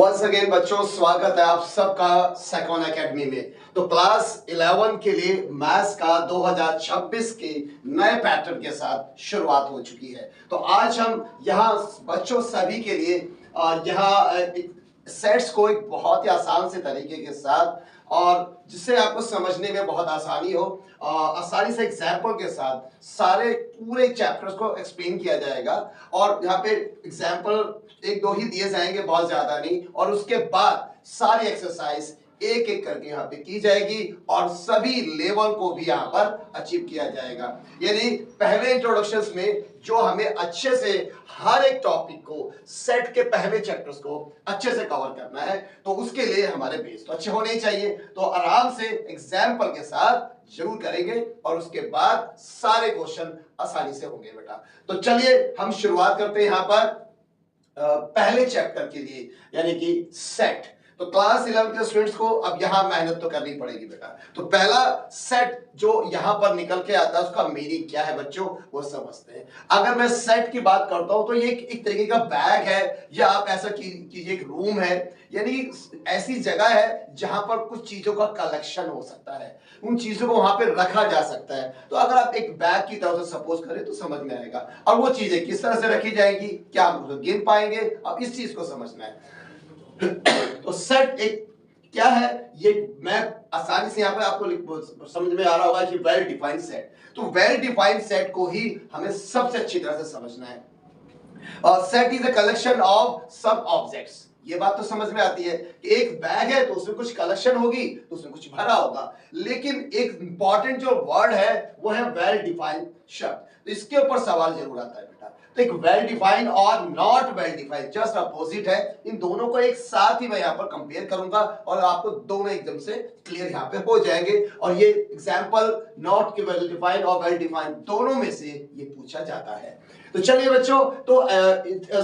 Once again बच्चों, स्वागत है आप सबका सेकॉन एकेडमी में। तो क्लास 11 के लिए मैथ्स का 2026 के नए पैटर्न के साथ शुरुआत हो चुकी है। तो आज हम यहाँ बच्चों सभी के लिए यहाँ सेट्स को एक बहुत ही आसान से तरीके के साथ और जिससे आपको समझने में बहुत आसानी हो, आसानी से एग्जाम्पल के साथ सारे पूरे चैप्टर्स को एक्सप्लेन किया जाएगा। और यहाँ पे एग्जाम्पल एक दो ही दिए जाएंगे, बहुत ज्यादा नहीं, और उसके बाद सारी एक्सरसाइज एक एक करके यहाँ पे की जाएगी और सभी लेवल को भी यहाँ पर अचीव किया जाएगा। यानी पहले इंट्रोडक्शंस में जो हमें अच्छे से हर एक टॉपिक को सेट के पहले चैप्टर्स को अच्छे से कवर करना है, तो उसके लिए हमारे बेस तो अच्छे होने ही चाहिए। तो आराम से एग्जाम्पल के साथ जरूर करेंगे और उसके बाद सारे क्वेश्चन आसानी से होंगे बेटा। तो चलिए हम शुरुआत करते हैं यहाँ पर पहले चैप्टर के लिए, यानी कि सेट। तो क्लास 11 के स्टूडेंट्स को अब यहां मेहनत तो करनी पड़ेगी बेटा। तो पहला सेट जो यहां पर निकल के आता है उसका मीनिंग क्या है बच्चों, वो समझते हैं। अगर मैं सेट की बात करता हूं तो ये एक तरीके का बैग है, या आप ऐसा कीजिए एक रूम है, यानी ऐसी जगह है जहां पर कुछ चीजों का कलेक्शन हो सकता है, उन चीजों को वहां पर रखा जा सकता है। तो अगर आप एक बैग की तरह से सपोज करें तो समझ में आएगा। और वो चीजें किस तरह से रखी जाएंगी, क्या हम उसको गिन पाएंगे, अब इस चीज को समझना है। तो सेट एक क्या है, ये मैं आसानी से यहाँ पे आपको समझ में आ रहा होगा कि वेल डिफाइंड सेट। तो वेल डिफाइंड सेट को ही हमें सबसे अच्छी तरह से समझना है। Set is a collection of सब ऑब्जेक्ट्स। ये बात तो समझ में आती है कि एक बैग है तो उसमें कुछ कलेक्शन होगी, तो उसमें कुछ भरा होगा, लेकिन एक इंपॉर्टेंट जो वर्ड है वो है वेल डिफाइंड शब्द। तो इसके ऊपर सवाल जरूर आता है बेटा। तो एक वेल डिफाइंड और not well defined just opposite है। इन दोनों को एक साथ ही मैं यहाँ पर कंपेयर करूंगा और आपको दोनों एकदम से क्लियर यहाँ पे हो जाएंगे। और ये एग्जांपल नॉट के वेल डिफाइंड और वेल डिफाइंड दोनों में से ये पूछा जाता है। तो चलिए बच्चों, तो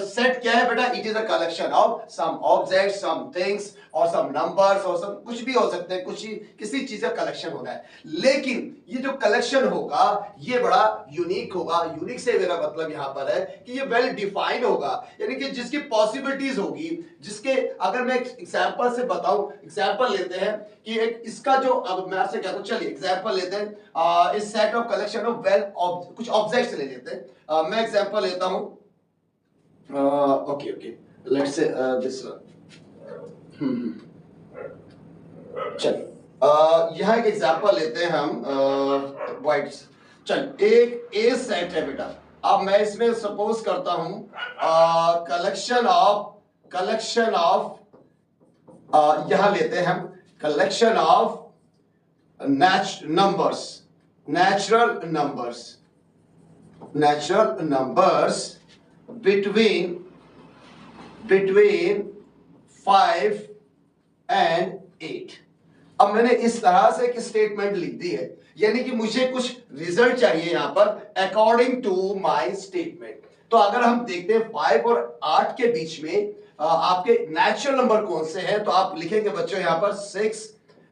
सेट क्या है बेटा, it is a collection of some objects, some things और सम नंबर्स, और सब कुछ भी हो सकते हैं, कुछ ही किसी चीज का कलेक्शन होना है। लेकिन ये जो कलेक्शन होगा ये बड़ा यूनिक होगा। यूनिक से मेरा मतलब यहां पर है कि ये वेल डिफाइंड होगा, यानी कि जिसकी पॉसिबिलिटीज होगी, जिसके अगर मैं एग्जांपल से बताऊं, एग्जांपल लेते हैं कि एक इसका जो, अब मैं आपसे कहता हूं, चलिए एग्जांपल लेते हैं इस set of collection of well कुछ ऑब्जेक्ट्स ले लेते हैं। मैं एग्जांपल लेता हूं, ओके लेट्स से दिस चल यहाँ एक एग्जांपल लेते हैं हम वाइट। चल एक ए सेट है बेटा। अब मैं इसमें सपोज करता हूं कलेक्शन ऑफ यहां लेते हैं हम collection of natural numbers between 5 and 8। अब मैंने इस तरह से एक स्टेटमेंट लिख दी है, यानी कि मुझे कुछ रिजल्ट चाहिए यहां पर अकॉर्डिंग टू माय स्टेटमेंट। तो अगर हम देखते हैं 5 और 8 के बीच में आपके नेचुरल नंबर कौन से हैं, तो आप लिखेंगे बच्चों यहां पर 6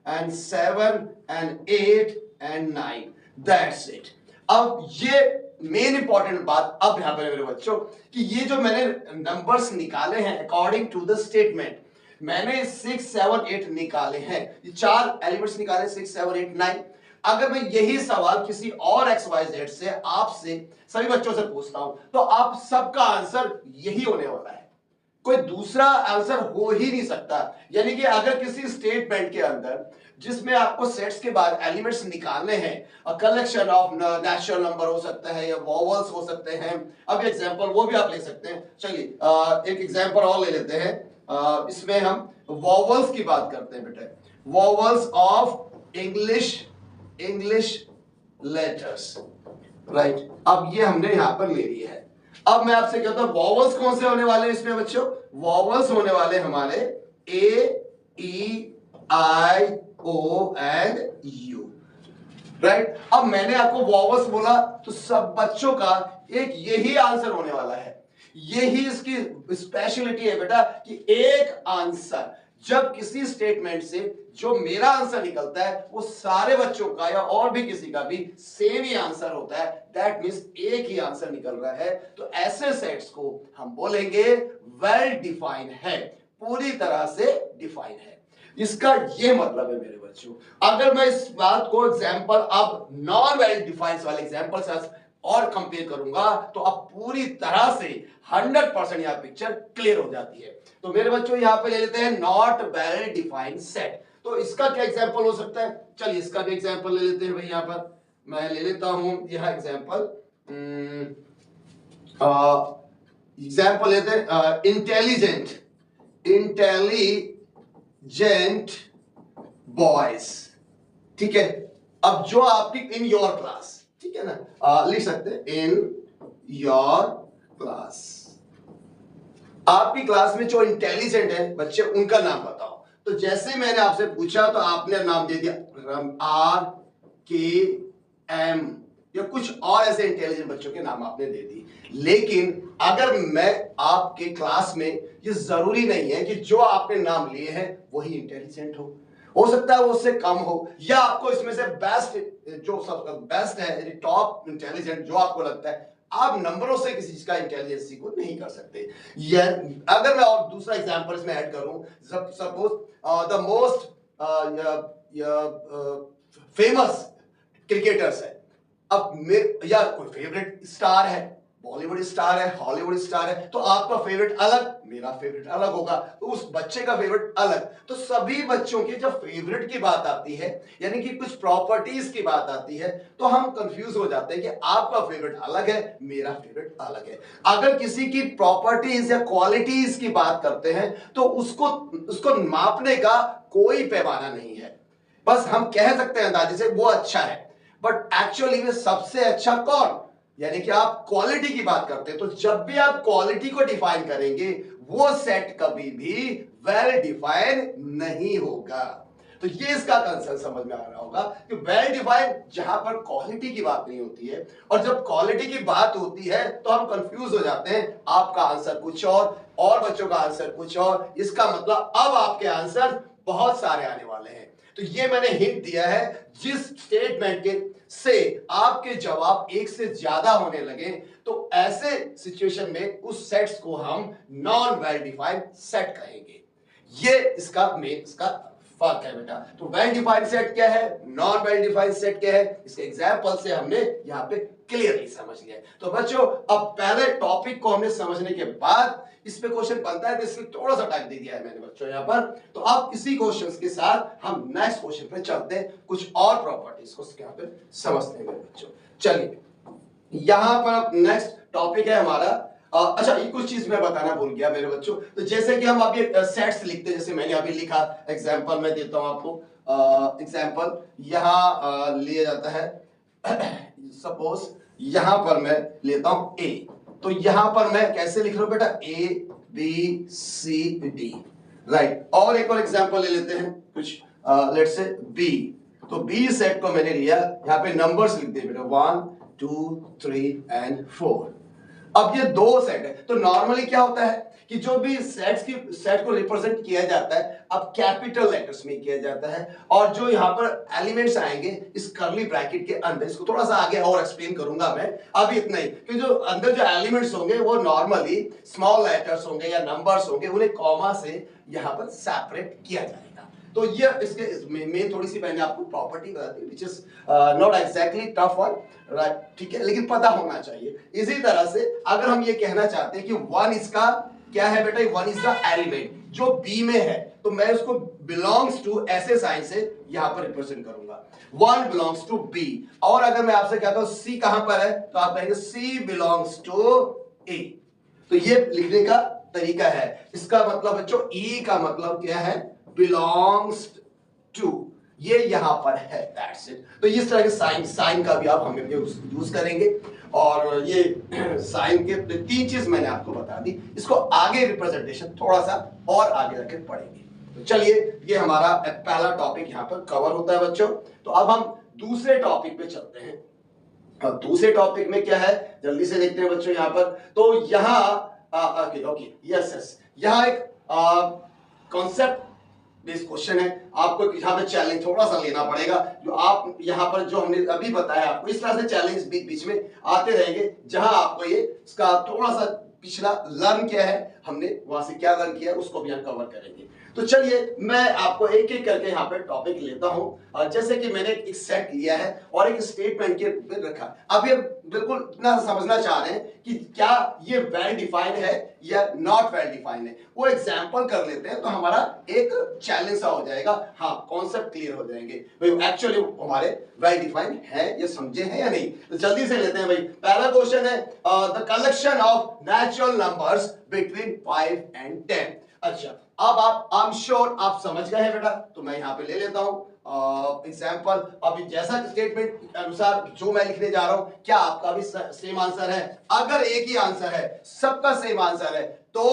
and 7 and 8 and 9। That's it। अब ये मेन इंपॉर्टेंट बात अब यहां पर मेरे बच्चों कि ये जो मैंने नंबर्स निकाले हैं अकॉर्डिंग टू द स्टेटमेंट, मैंने 6 7 8 निकाले हैं, ये चार एलिमेंट्स निकाले 6 7 8 9। अगर मैं यही सवाल किसी और XYZ से, आपसे सभी बच्चों से पूछता हूं, तो आप सबका आंसर यही होने वाला है, कोई दूसरा आंसर हो ही नहीं सकता। यानी कि अगर किसी स्टेटमेंट के अंदर जिसमें आपको सेट्स के बाद एलिमेंट्स निकालने हैं, कलेक्शन ऑफ नेचुरल नंबर हो सकता है या वॉवल्स हो सकते हैं। अब एग्जांपल वो भी आप ले सकते हैं। चलिए एक एग्जांपल और ले लेते हैं। इसमें हम वॉवल्स की बात करते हैं बेटा, vowels of English letters, right. अब ये हमने यहां पर ले लिया है। अब मैं आपसे कहता हूं वॉवल्स कौन से होने वाले हैं इसमें बच्चों, वॉवल्स होने वाले हमारे ए E I O and you, right. अब मैंने आपको वॉवल्स बोला तो सब बच्चों का एक यही आंसर होने वाला है। यही इसकी स्पेशलिटी है बेटा कि एक आंसर, जब किसी स्टेटमेंट से जो मेरा आंसर निकलता है वो सारे बच्चों का या और भी किसी का भी सेम ही आंसर होता है, दैट मींस एक ही आंसर निकल रहा है। तो ऐसे सेट्स को हम बोलेंगे वेल डिफाइंड है। पूरी तरह से डिफाइन है। इसका ये मतलब है मेरे बच्चों, अगर मैं इस बात को एग्जाम्पल अब नॉन वेल डिफाइंड वाले एग्जाम्पल से और कंपेयर करूंगा तो अब पूरी तरह से 100% यह पिक्चर क्लियर हो जाती है। तो मेरे बच्चों यहां पे ले लेते हैं नॉट वेल डिफाइंड सेट। तो इसका क्या एग्जाम्पल हो सकता है, चलिए इसका भी एग्जाम्पल ले लेते हैं भाई। यहां पर मैं ले लेता हूं यह एग्जाम्पल, एग्जाम्पल लेते हैं इंटेलिजेंट बॉयज, ठीक है। अब जो आपकी इन योर क्लास, ठीक है ना, लिख सकते हैं इन योर क्लास, आपकी क्लास में जो इंटेलिजेंट है बच्चे उनका नाम बताओ। तो जैसे मैंने आपसे पूछा तो आपने नाम दे दिया आर के एम या कुछ और ऐसे इंटेलिजेंट बच्चों के नाम आपने दे दी। लेकिन अगर मैं आपके क्लास में, ये जरूरी नहीं है कि जो आपने नाम लिए हैं वही इंटेलिजेंट हो सकता है वो उससे कम हो, या आपको इसमें से बेस्ट, जो सब बेस्ट है, टॉप इंटेलिजेंट जो आपको लगता है, आप नंबरों से किसी चीज का इंटेलिजेंसी को नहीं कर सकते। या अगर मैं और दूसरा एग्जांपल इसमें ऐड करूं, suppose the most famous cricketers है, अब या कोई फेवरेट स्टार है, बॉलीवुड स्टार है, हॉलीवुड स्टार है, तो आपका फेवरेट अलग, मेरा फेवरेट अलग होगा, तो उस बच्चे का फेवरेट अलग। तो सभी बच्चों के जब फेवरेट की बात आती है, यानी कि कुछ प्रॉपर्टीज की बात आती है, तो हम कंफ्यूज हो जाते हैं कि आपका फेवरेट अलग है, मेरा फेवरेट अलग है। अगर किसी की प्रॉपर्टीज या क्वालिटीज की बात करते हैं तो उसको मापने का कोई पैमाना नहीं है, बस हम कह सकते हैं अंदाजे से वो अच्छा है, बट एक्चुअली में सबसे अच्छा कौन, यानी कि आप क्वालिटी की बात करते हैं। तो जब भी आप क्वालिटी को डिफाइन करेंगे वो सेट कभी भी वेल डिफाइन नहीं होगा। तो ये इसका कंसर्न समझ में आ रहा होगा कि वेल डिफाइन जहां पर क्वालिटी की बात नहीं होती है, और जब क्वालिटी की बात होती है तो हम कंफ्यूज हो जाते हैं, आपका आंसर कुछ और बच्चों का आंसर कुछ और। इसका मतलब अब आपके आंसर बहुत सारे आने वाले हैं। तो ये मैंने हिंट दिया है, जिस स्टेटमेंट के से आपके जवाब एक से ज्यादा होने लगे तो ऐसे सिचुएशन में उस सेट्स को हम नॉन वेल डिफाइंड सेट कहेंगे। ये इसका फर्क है बेटा। तो वेल डिफाइंड सेट क्या है, नॉन वेल डिफाइंड सेट क्या है, इसके एग्जांपल से हमने यहां पे क्लियरली समझ लिया। तो बच्चों अब पहले टॉपिक को हमने समझने के बाद इस पे क्वेश्चन बनता है, तो इसलिए थोड़ा सा टाइम दे दिया है मैंने बच्चों यहां पर। तो अब इसी क्वेश्चंस के साथ हम नेक्स्ट क्वेश्चन पे चलते हैं, कुछ और प्रॉपर्टीज को यहां पे समझते हैं बच्चों। चलिए यहां पर नेक्स्ट टॉपिक है हमारा, अच्छा ये कुछ चीज मैं बताना भूल गया मेरे बच्चों। तो जैसे कि हम अभी सेट्स लिखते हैं, जैसे मैंने अभी लिखा, एग्जांपल मैं देता हूं आपको। एग्जांपल यहां लिया जाता है, सपोज यहां पर मैं लेता हूं ए, तो यहां पर मैं कैसे लिख रहा हूं बेटा, A B C D, right. और एक और एग्जांपल ले लेते हैं कुछ, लेट्स से बी। तो बी सेट को मैंने लिया, यहां पे नंबर्स लिख दिए बेटा 1 2 3 एंड 4। अब ये दो सेट है, तो नॉर्मली क्या होता है कि जो भी सेट को रिप्रेजेंट किया जाता है अब कैपिटल लेटर्स में किया जाता है, और जो यहां पर एलिमेंट्स आएंगे इस कर्ली ब्रैकेट के अंदर, इसको थोड़ा सा आगे और एक्सप्लेन करूंगा मैं, अभी इतना ही कि जो अंदर जो एलिमेंट्स होंगे वो नॉर्मली स्मॉल लेटर्स होंगे या नंबर्स होंगे, उन्हें कॉमा से यहां पर सेपरेट किया जाएगा। तो ये इसके में थोड़ी सी मैंने आपको प्रॉपर्टी बता दी, which is not exactly tough one, right, ठीक है, लेकिन पता होना चाहिए। इसी तरह से अगर हम ये कहना चाहते हैं कि वन इसका क्या है बेटा, वन इज द एलिमेंट जो बी में है, तो मैं उसको बिलोंग्स टू ऐसे साइन से यहां पर रिप्रेजेंट करूंगा, वन बिलोंग्स टू बी। और अगर मैं आपसे कहता हूं सी कहां पर है, तो आप कहेंगे सी बिलोंग्स टू ए। तो ये लिखने का तरीका है। इसका मतलब बच्चों ई का मतलब क्या है, belongs to, ये यहां पर है, that's it। तो इस तरह के साइन का भी आप हमें यूज करेंगे, और ये साइन के तीन चीज मैंने आपको बता दी, इसको आगे रिप्रेजेंटेशन थोड़ा सा और आगे रखे पढ़ेंगे। तो चलिए ये हमारा पहला टॉपिक यहां पर कवर होता है बच्चों। तो अब हम दूसरे टॉपिक पे चलते हैं। अब दूसरे टॉपिक में क्या है, जल्दी से देखते हैं बच्चों यहां पर। तो यहां ओके यस यहां एक कॉन्सेप्ट बेस्ड क्वेश्चन है, आपको यहाँ पे चैलेंज थोड़ा सा लेना पड़ेगा। जो आप यहाँ पर जो हमने अभी बताया आपको, इस तरह से चैलेंज बीच में आते रहेंगे, जहां आपको ये इसका थोड़ा सा पिछला लर्न किया है, हमने वहां से क्या लर्न किया उसको भी हम कवर करेंगे। तो चलिए मैं आपको एक एक करके यहाँ पे टॉपिक लेता हूँ। जैसे कि मैंने एक सेट लिया है और एक स्टेटमेंट के रूप में रखा। अभी हम बिल्कुल इतना समझना चाह रहे हैं कि क्या ये वेल डिफाइंड है या नॉट वेल डिफाइंड है। वो एग्जांपल कर लेते हैं तो हमारा एक चैलेंज सा हो जाएगा। हाँ, कॉन्सेप्ट क्लियर हो जाएंगे भाई एक्चुअली हमारे वेल डिफाइंड है, ये समझे हैं या नहीं। तो जल्दी से लेते हैं भाई। पहला क्वेश्चन है the collection of natural numbers between 5 and 10। अच्छा, अब आप आई एम श्योर आप समझ गए हैं बेटा, तो मैं यहाँ पे ले लेता हूँ एग्जाम्पल। अभी जैसा स्टेटमेंट अनुसार जो मैं लिखने जा रहा हूं, क्या आपका भी सेम आंसर है? अगर एक ही आंसर है, सबका सेम आंसर है, तो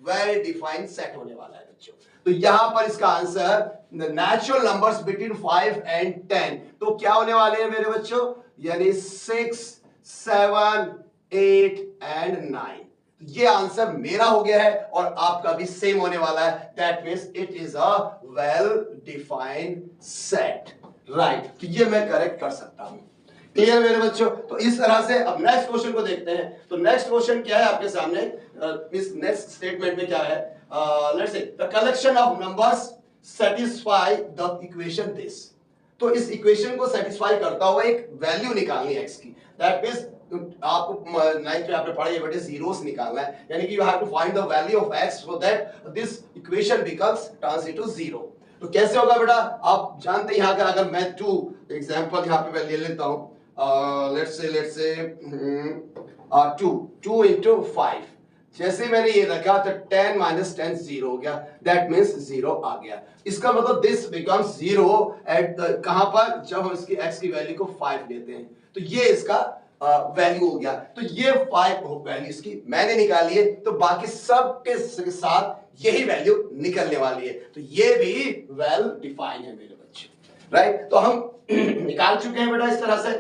वेल डिफाइंड सेट होने वाला है बच्चों। तो यहां पर इसका answer natural numbers between 5 and 10, तो क्या होने वाले हैं मेरे बच्चों? यानी 6, 7, 8 and 9। ये आंसर मेरा हो गया है और आपका भी सेम होने वाला है। That means it is a well defined set, right. तो ये मैं करेक्ट कर सकता हूं। क्लियर मेरे बच्चों? तो इस तरह से अब नेक्स्ट क्वेश्चन को देखते हैं। तो नेक्स्ट क्वेश्चन क्या है आपके सामने? इस नेक्स्ट स्टेटमेंट में क्या है? Let's say the collection of numbers satisfy the equation this. तो इस इक्वेशन को सेटिस्फाई करता हुआ एक वैल्यू निकालनी है x की। दैट मींस आपको नाइन्थ में आपने पढ़ा ये बेटे जीरोस निकालना है, यानी कि you have to find the value of x so that this equation becomes turns into zero. तो कैसे होगा बेटा? आप जानते हैं यहां का अगर मैं 2 एग्जांपल यहां पे मैं ले लेता हूं। Let's say 2 into 5। जैसे मैंने ये रखा तो 10 - 10 जीरो हो गया। दैट मींस जीरो आ गया। इसका मतलब दिस बिकम्स जीरो एट कहां पर? जब हम इसकी x की वैल्यू को 5 लेते हैं। तो ये इसका वैल्यू हो गया। तो ये 5 वैल्यू इसकी मैंने निकाली है, तो बाकी सब के साथ यही वैल्यू निकलने वाली है। तो ये भी वेल डिफाइंड है मेरे बच्चे, राइट। तो हम निकाल चुके हैं बेटा इस तरह से।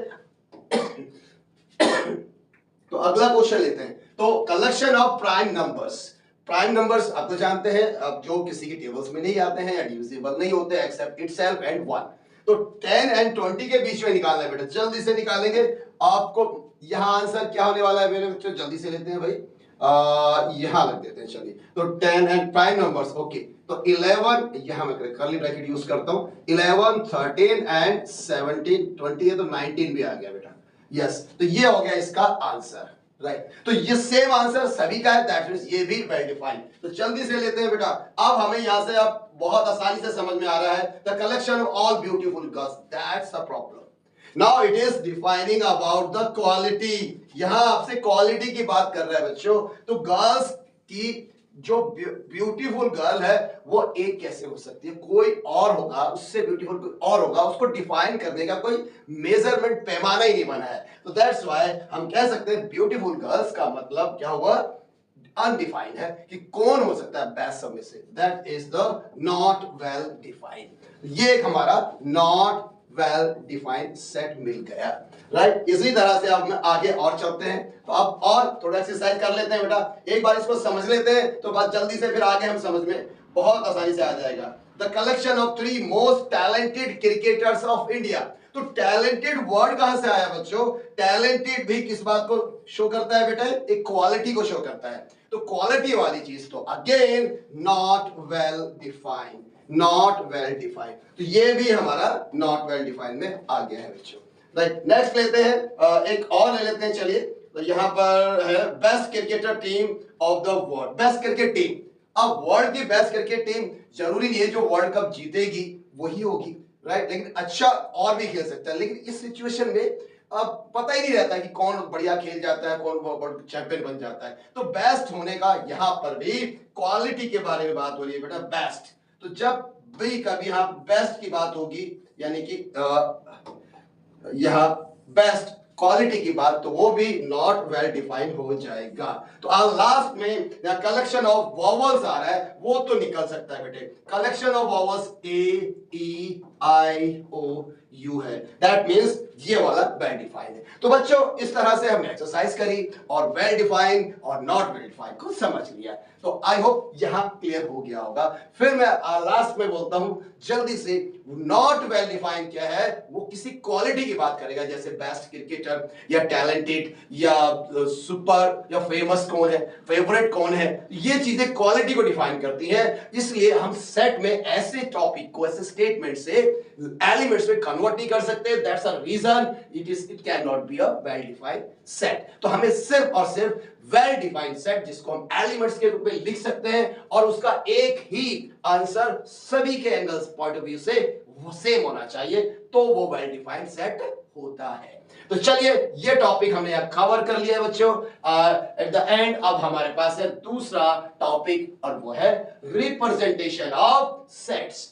तो अगला क्वेश्चन लेते हैं। तो collection of prime numbers. Prime numbers आप तो जानते हैं अब जो किसी की टेबल्स में नहीं आते हैं या डिविजिबल नहीं होते एक्सेप्ट इटसेल्फ एंड 1। तो 10 and 20 के बीच में निकालना है बेटा, जल्दी से निकालेंगे। आपको यहां आंसर क्या होने वाला है मेरे बच्चों? जल्दी से लेते हैं भाई। यहां लग देते हैं चलिए। तो 10 and प्राइम नंबर्स, ओके। तो 11 यहां मैं कर्ली ब्रैकेट यूज करता हूं। 11, 13 and 17, 20 है तो 19 भी आ गया बेटा। यस, तो ये हो गया इसका आंसर, राइट। तो ये सेम आंसर सभी का है, दैट मींस ये भी वेल डिफाइंड। तो जल्दी से लेते हैं बेटा। अब हमें यहां से अब बहुत आसानी से समझ में आ रहा है the collection of all beautiful girls, that's the problem. Now it is defining about the quality. यहां आपसे क्वालिटी की बात कर रहा है बच्चों। तो गर्ल्स की जो ब्यूटीफुल गर्ल है वो एक कैसे हो सकती है? कोई और होगा, उससे ब्यूटीफुल कोई और होगा, उसको डिफाइन करने का कोई मेजरमेंट पैमाना ही नहीं बना है। तो दैट्स व्हाई हम कह सकते हैं ब्यूटीफुल गर्ल्स का मतलब क्या हुआ? अनडिफाइंड है कि कौन हो सकता है बेस्ट सब में से। That is the not well defined. ये एक हमारा नॉट वेल डिफाइंड सेट मिल गया, राइट। इसी तरह से अब आगे और चलते हैं। तो अब और थोड़ा एक्सरसाइज कर लेते हैं बेटा। एक बार इसको समझ लेते हैं तो बात जल्दी से फिर आगे हम समझ में बहुत आसानी से आ जाएगा। The collection of 3 most talented cricketers of India. तो टैलेंटेड वर्ड कहां से आया बच्चों? टैलेंटेड भी किस बात को शो करता है बेटा? एक क्वालिटी को शो करता है। तो क्वालिटी वाली चीज तो again not well defined, not well defined. तो ये भी हमारा नॉट वेल डिफाइंड में आ गया है बच्चों, राइट। नेक्स्ट लेते हैं, एक और ले लेते हैं चलिए। तो यहां पर है best cricketer team of the world. Best cricket team, अब वर्ल्ड की बेस्ट क्रिकेट टीम जरूरी नहीं है जो वर्ल्ड कप जीतेगी वही होगी, राइट। लेकिन अच्छा और भी खेल सकता है। लेकिन इस सिचुएशन में अब पता ही नहीं रहता कि कौन बढ़िया खेल जाता है, कौन वर्ल्ड चैंपियन बन जाता है। तो बेस्ट होने का यहां पर भी क्वालिटी के बारे में बात हो रही है बेटा, बेस्ट। तो जब भी कभी यहां बेस्ट की बात होगी यानी कि यहां बेस्ट क्वालिटी की बात, तो वो भी नॉट वेल डिफाइंड हो जाएगा। तो लास्ट में कलेक्शन ऑफ वॉवल्स आ रहा है, वो तो निकल सकता है बेटे। Collection of vowels A E I O U है, दैट मींस ये वाला वेल डिफाइंड है। तो बच्चों इस तरह से हमने एक्सरसाइज करी और वेल डिफाइंड और नॉट वेल डिफाइंड को समझ लिया। तो आई होप यहां क्लियर हो गया होगा। फिर मैं लास्ट में बोलता हूं जल्दी से, नॉट वेल डिफाइंड क्या है? वो किसी क्वालिटी की बात करेगा, जैसे बेस्ट क्रिकेटर, बेटर या टैलेंटेड या सुपर या फेमस कौन है, फेवरेट कौन है, ये चीजें क्वालिटी को डिफाइन करती हैं। इसलिए हम सेट में ऐसे टॉपिक को ऐसे स्टेटमेंट से एलिमेंट्स में कन्वर्ट नहीं कर सकते। That's a reason it can not be a well defined set. तो हमें सिर्फ और सिर्फ वेल डिफाइंड सेट जिसको हम एलिमेंट्स के रूप में लिख सकते हैं और उसका एक ही आंसर सभी के एंगल्स पॉइंट ऑफ व्यू से वो सेम होना चाहिए, तो वो वेल डिफाइंड सेट होता है। तो चलिए ये टॉपिक हमने यहां कवर कर लिया है बच्चों। एट द एंड अब हमारे पास है दूसरा टॉपिक और वो है रिप्रेजेंटेशन ऑफ सेट्स।